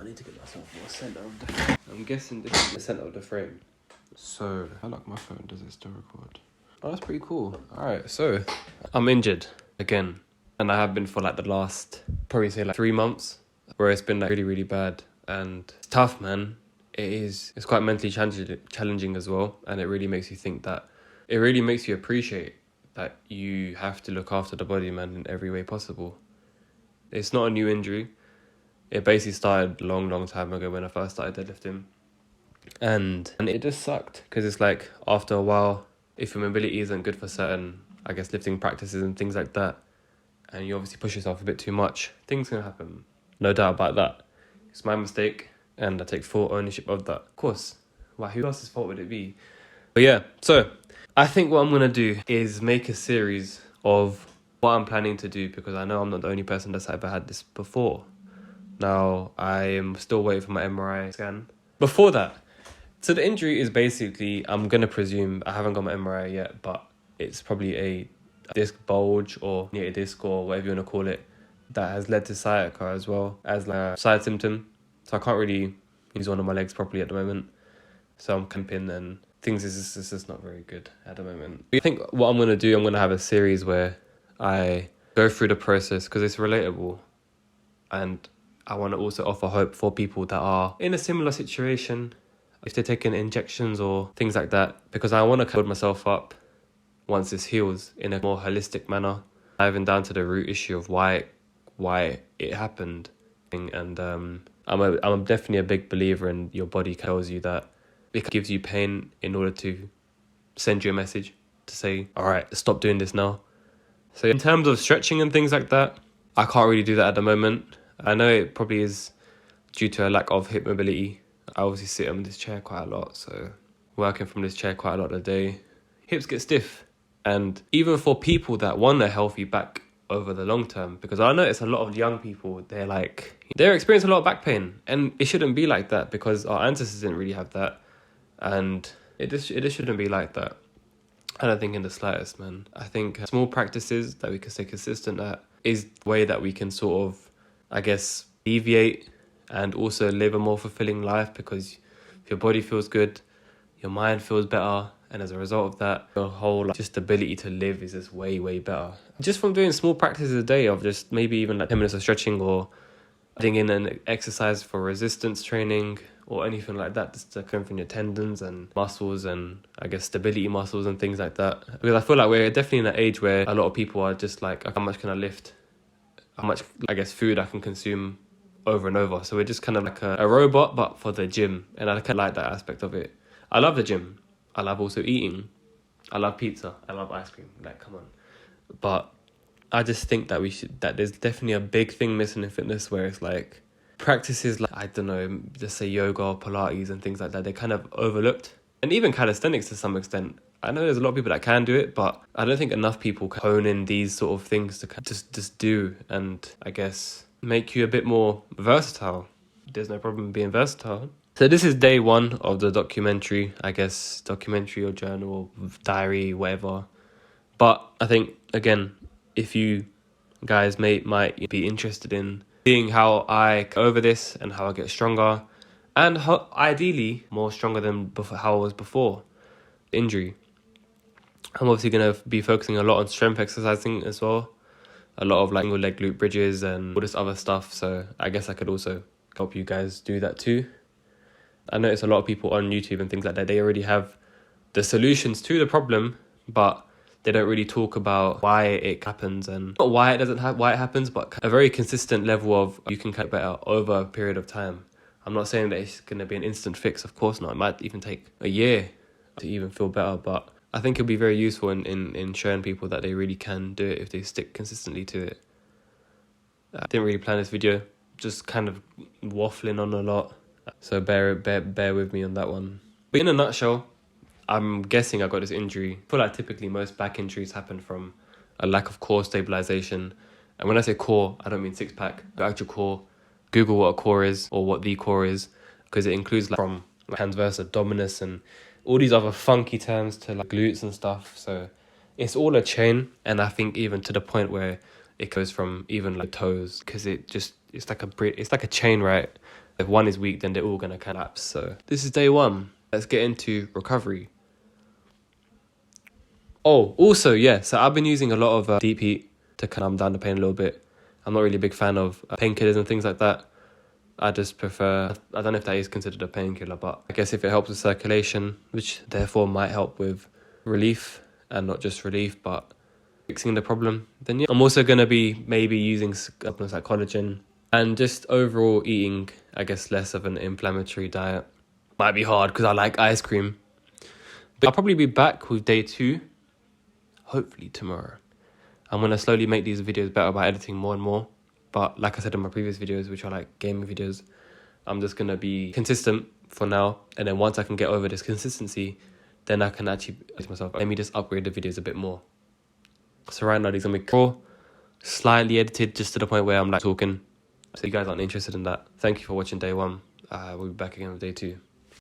need to get myself more centre of the frame. I'm guessing this is the centre of the frame. So, I like my phone, does it still record? Oh, that's pretty cool. Alright, so, I'm injured again. And I have been for like the last, probably say like 3 months, where it's been like really, really bad. And it's tough, man. It's quite mentally challenging as well. And it really makes you think that, it really makes you appreciate that you have to look after the body, man, in every way possible. It's not a new injury. It basically started a long, long time ago when I first started deadlifting. And it just sucked because it's like after a while, if your mobility isn't good for certain, I guess, lifting practices and things like that, and you obviously push yourself a bit too much, things can happen. No doubt about that. It's my mistake and I take full ownership of that. Of course. Why, who else's fault would it be? But yeah, so I think what I'm going to do is make a series of what I'm planning to do, because I know I'm not the only person that's ever had this before. Now, I am still waiting for my MRI scan. Before that, so the injury is basically, I'm going to presume, I haven't got my MRI yet, but it's probably a disc bulge or herniated disc or whatever you want to call it, that has led to sciatica as well as like a side symptom. So I can't really use one of my legs properly at the moment. So I'm camping and things is just not very good at the moment. I think what I'm going to do, I'm going to have a series where I go through the process because it's relatable. And I want to also offer hope for people that are in a similar situation, if they're taking injections or things like that, because I want to build myself up once this heals in a more holistic manner, diving down to the root issue of why it happened. And I'm definitely a big believer in your body tells you that it gives you pain in order to send you a message to say, all right, stop doing this now. So in terms of stretching and things like that, I can't really do that at the moment. I know it probably is due to a lack of hip mobility. I obviously sit on this chair quite a lot, so working from this chair quite a lot a day, hips get stiff. And even for people that want a healthy back over the long term, because I notice a lot of young people, they're experiencing a lot of back pain, and it shouldn't be like that because our ancestors didn't really have that, and it just shouldn't be like that. I don't think in the slightest, man. I think small practices that we can stay consistent at is the way that we can sort of, I guess, deviate and also live a more fulfilling life, because if your body feels good, your mind feels better, and as a result of that, your whole just ability to live is just way, way better. Just from doing small practices a day of just maybe even like 10 minutes of stretching or adding in an exercise for resistance training or anything like that, just to strengthen your tendons and muscles and I guess stability muscles and things like that. Because I feel like we're definitely in an age where a lot of people are just like, how much can I lift? How much, I guess, food I can consume over and over. So we're just kind of like a robot, but for the gym. And I kind of like that aspect of it. I love the gym. I love also eating. I love pizza. I love ice cream. Like, come on. But I just think that there's definitely a big thing missing in fitness where it's like practices like, I don't know, just say yoga or Pilates and things like that, they're kind of overlooked. And even calisthenics to some extent. I know there's a lot of people that can do it, but I don't think enough people can hone in these sort of things to just do and I guess make you a bit more versatile. There's no problem being versatile. So this is day 1 of the documentary, I guess, documentary or journal or diary, whatever. But I think, again, if you guys might be interested in seeing how I get over this and how I get stronger, and how, ideally more stronger than how I was before injury, I'm obviously going to be focusing a lot on strength exercising as well. A lot of like single leg glute bridges and all this other stuff. So I guess I could also help you guys do that too. I notice a lot of people on YouTube and things like that, they already have the solutions to the problem, but they don't really talk about why it happens and not why it happens, but a very consistent level of you can get better over a period of time. I'm not saying that it's going to be an instant fix, of course not. It might even take a year to even feel better, but I think it'll be very useful in showing people that they really can do it if they stick consistently to it. I didn't really plan this video, just kind of waffling on a lot. So bear with me on that one. But in a nutshell, I'm guessing I got this injury. I feel like typically most back injuries happen from a lack of core stabilization. And when I say core, I don't mean six pack, the actual core. Google what a core is or what the core is, because it includes like from transverse abdominis and all these other funky terms to like glutes and stuff. So it's all a chain, and I think even to the point where it goes from even like toes, because it's like a chain, right? If one is weak, then they're all gonna collapse. So this is day 1. Let's get into recovery. Oh, also, yeah, so I've been using a lot of deep heat to calm down the pain a little bit. I'm not really a big fan of painkillers and things like that. I just prefer, I don't know if that is considered a painkiller, but I guess if it helps with circulation, which therefore might help with relief, and not just relief, but fixing the problem, then yeah. I'm also going to be maybe using supplements like collagen and just overall eating, I guess, less of an inflammatory diet. Might be hard because I like ice cream. But I'll probably be back with day 2, hopefully tomorrow. I'm going to slowly make these videos better by editing more and more. But like I said in my previous videos, which are like gaming videos, I'm just going to be consistent for now. And then once I can get over this consistency, then I can actually say to myself, let me just upgrade the videos a bit more. So right now, these are going to be raw, slightly edited, just to the point where I'm like talking. So you guys aren't interested in that. Thank you for watching day 1. We'll be back again with day 2.